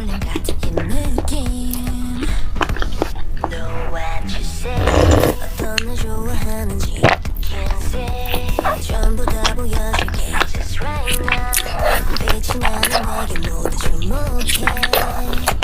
설렘 같은 이 느낌 Know what you say 어떤 날 좋아하는지 Can't say 전부 다 보여줄게 Just right now 빛이 나는 내게 모두 주목해